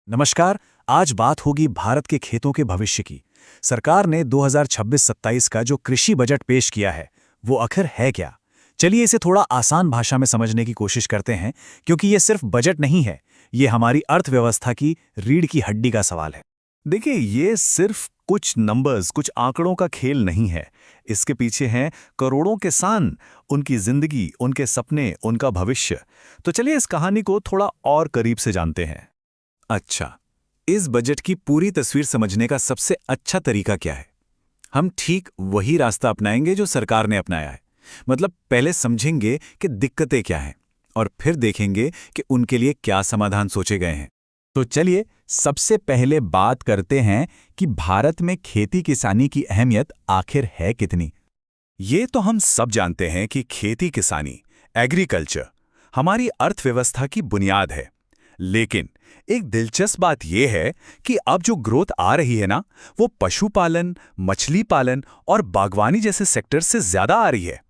नमस्कार। आज बात होगी भारत के खेतों के भविष्य की। सरकार ने 2026-27 का जो कृषि बजट पेश किया है वो आखिर है क्या? चलिए इसे थोड़ा आसान भाषा में समझने की कोशिश करते हैं, क्योंकि ये सिर्फ बजट नहीं है, ये हमारी अर्थव्यवस्था की रीढ़ की हड्डी का सवाल है। देखिए, ये सिर्फ कुछ नंबर्स, कुछ आंकड़ों का खेल नहीं है। इसके पीछे हैं करोड़ों किसान, उनकी जिंदगी, उनके सपने, उनका भविष्य। तो चलिए इस कहानी को थोड़ा और करीब से जानते हैं। अच्छा, इस बजट की पूरी तस्वीर समझने का सबसे अच्छा तरीका क्या है? हम ठीक वही रास्ता अपनाएंगे जो सरकार ने अपनाया है। मतलब पहले समझेंगे कि दिक्कतें क्या हैं और फिर देखेंगे कि उनके लिए क्या समाधान सोचे गए हैं। तो चलिए सबसे पहले बात करते हैं कि भारत में खेती किसानी की अहमियत आखिर है कितनी। ये तो हम सब जानते हैं कि खेती किसानी, एग्रीकल्चर, हमारी अर्थव्यवस्था की बुनियाद है। लेकिन एक दिलचस्प बात यह है कि अब जो ग्रोथ आ रही है ना, वो पशुपालन, मछली पालन और बागवानी जैसे सेक्टर से ज्यादा आ रही है।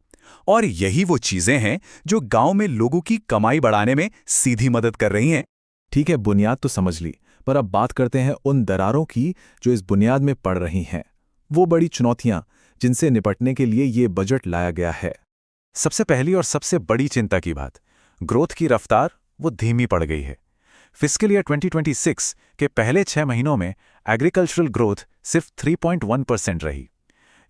और यही वो चीजें हैं जो गांव में लोगों की कमाई बढ़ाने में सीधी मदद कर रही हैं। ठीक है, बुनियाद तो समझ ली, पर अब बात करते हैं उन दरारों की जो इस बुनियाद में पड़ रही हैं। वो बड़ी चुनौतियां जिनसे निपटने के लिए ये बजट लाया गया है। सबसे पहली और सबसे बड़ी चिंता की बात, ग्रोथ की रफ्तार वो धीमी पड़ गई है। फिस्कल ईयर 2026 के पहले 6 महीनों में एग्रीकल्चरल ग्रोथ सिर्फ 3.1% रही।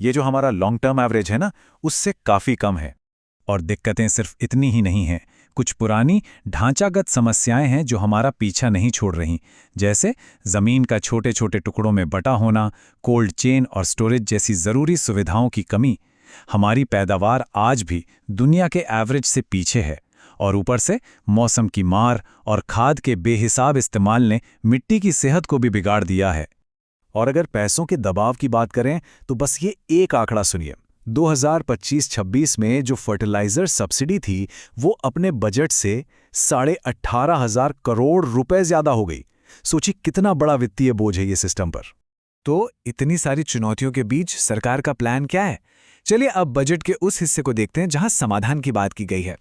ये जो हमारा लॉन्ग टर्म एवरेज है ना, उससे काफ़ी कम है। और दिक्कतें सिर्फ इतनी ही नहीं हैं, कुछ पुरानी ढांचागत समस्याएं हैं जो हमारा पीछा नहीं छोड़ रही, जैसे ज़मीन का छोटे छोटे टुकड़ों में बटा होना, कोल्ड चेन और स्टोरेज जैसी ज़रूरी सुविधाओं की कमी। हमारी पैदावार आज भी दुनिया के एवरेज से पीछे है, और ऊपर से मौसम की मार और खाद के बेहिसाब इस्तेमाल ने मिट्टी की सेहत को भी बिगाड़ दिया है। और अगर पैसों के दबाव की बात करें तो बस ये एक आंकड़ा सुनिए। 2025-26 में जो फर्टिलाइजर सब्सिडी थी वो अपने बजट से 18,500 करोड़ रुपए ज्यादा हो गई। सोचिए कितना बड़ा वित्तीय बोझ है ये सिस्टम पर। तो इतनी सारी चुनौतियों के बीच सरकार का प्लान क्या है? चलिए अब बजट के उस हिस्से को देखते हैं जहां समाधान की बात की गई है।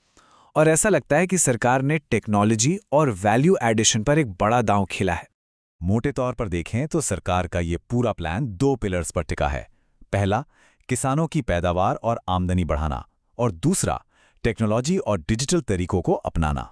और ऐसा लगता है कि सरकार ने टेक्नोलॉजी और वैल्यू एडिशन पर एक बड़ा दांव खेला है। मोटे तौर पर देखें तो सरकार का ये पूरा प्लान 2 पिलर्स पर टिका है। पहला, किसानों की पैदावार और आमदनी बढ़ाना, और दूसरा, टेक्नोलॉजी और डिजिटल तरीकों को अपनाना।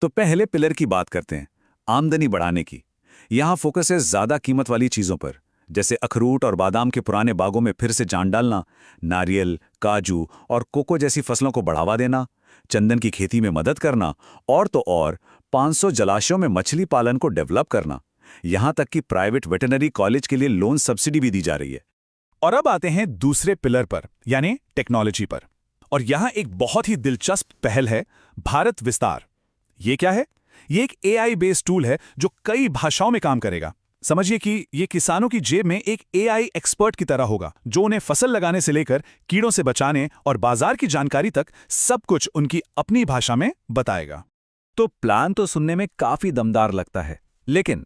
तो पहले पिलर की बात करते हैं, आमदनी बढ़ाने की। यहां फोकस है ज्यादा कीमत वाली चीजों पर, जैसे अखरूट और बादाम के पुराने बागों में फिर से जान डालना, नारियल, काजू और कोको जैसी फसलों को बढ़ावा देना, चंदन की खेती में मदद करना, और तो और 500 जलाशयों में मछली पालन को डेवलप करना। यहां तक कि प्राइवेट वेटरनरी कॉलेज के लिए लोन सब्सिडी भी दी जा रही है। और अब आते हैं दूसरे पिलर पर, यानी टेक्नोलॉजी पर। और यहां एक बहुत ही दिलचस्प पहल है, भारत विस्तार। ये क्या है? ये एक AI बेस्ड टूल है जो कई भाषाओं में काम करेगा। समझिए कि ये किसानों की जेब में एक AI एक्सपर्ट की तरह होगा, जो उन्हें फसल लगाने से लेकर कीड़ों से बचाने और बाजार की जानकारी तक सब कुछ उनकी अपनी भाषा में बताएगा। तो प्लान तो सुनने में काफी दमदार लगता है, लेकिन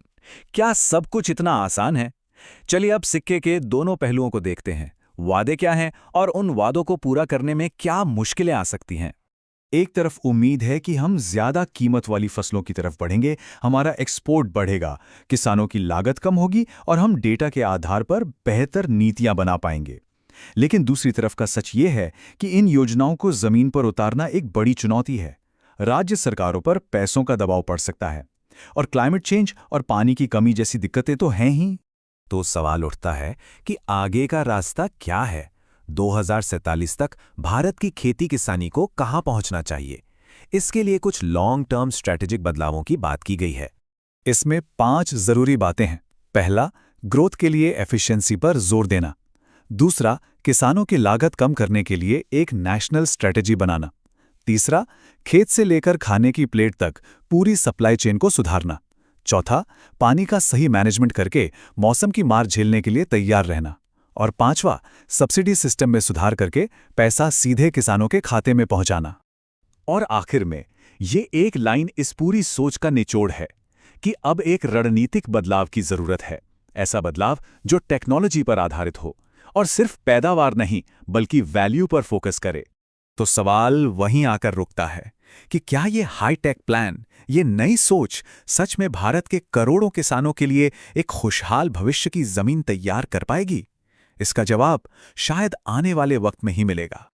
क्या सब कुछ इतना आसान है? चलिए अब सिक्के के दोनों पहलुओं को देखते हैं। वादे क्या हैं और उन वादों को पूरा करने में क्या मुश्किलें आ सकती हैं। एक तरफ उम्मीद है कि हम ज्यादा कीमत वाली फसलों की तरफ बढ़ेंगे, हमारा एक्सपोर्ट बढ़ेगा, किसानों की लागत कम होगी और हम डेटा के आधार पर बेहतर नीतियां बना पाएंगे। लेकिन दूसरी तरफ का सच ये है कि इन योजनाओं को जमीन पर उतारना एक बड़ी चुनौती है। राज्य सरकारों पर पैसों का दबाव पड़ सकता है, और क्लाइमेट चेंज और पानी की कमी जैसी दिक्कतें तो हैं ही। तो सवाल उठता है कि आगे का रास्ता क्या है? 2047 तक भारत की खेती किसानी को कहां पहुंचना चाहिए? इसके लिए कुछ लॉन्ग टर्म स्ट्रैटेजिक बदलावों की बात की गई है। इसमें 5 जरूरी बातें हैं। पहला, ग्रोथ के लिए एफिशिएंसी पर जोर देना। दूसरा, किसानों की लागत कम करने के लिए एक नेशनल स्ट्रैटेजी बनाना। तीसरा, खेत से लेकर खाने की प्लेट तक पूरी सप्लाई चेन को सुधारना। चौथा, पानी का सही मैनेजमेंट करके मौसम की मार झेलने के लिए तैयार रहना। और पांचवा, सब्सिडी सिस्टम में सुधार करके पैसा सीधे किसानों के खाते में पहुंचाना। और आखिर में ये एक लाइन इस पूरी सोच का निचोड़ है कि अब एक रणनीतिक बदलाव की जरूरत है। ऐसा बदलाव जो टेक्नोलॉजी पर आधारित हो और सिर्फ पैदावार नहीं बल्कि वैल्यू पर फोकस करे। तो सवाल वहीं आकर रुकता है कि क्या ये हाईटेक प्लान, ये नई सोच सच में भारत के करोड़ों किसानों के लिए एक खुशहाल भविष्य की जमीन तैयार कर पाएगी? इसका जवाब शायद आने वाले वक्त में ही मिलेगा।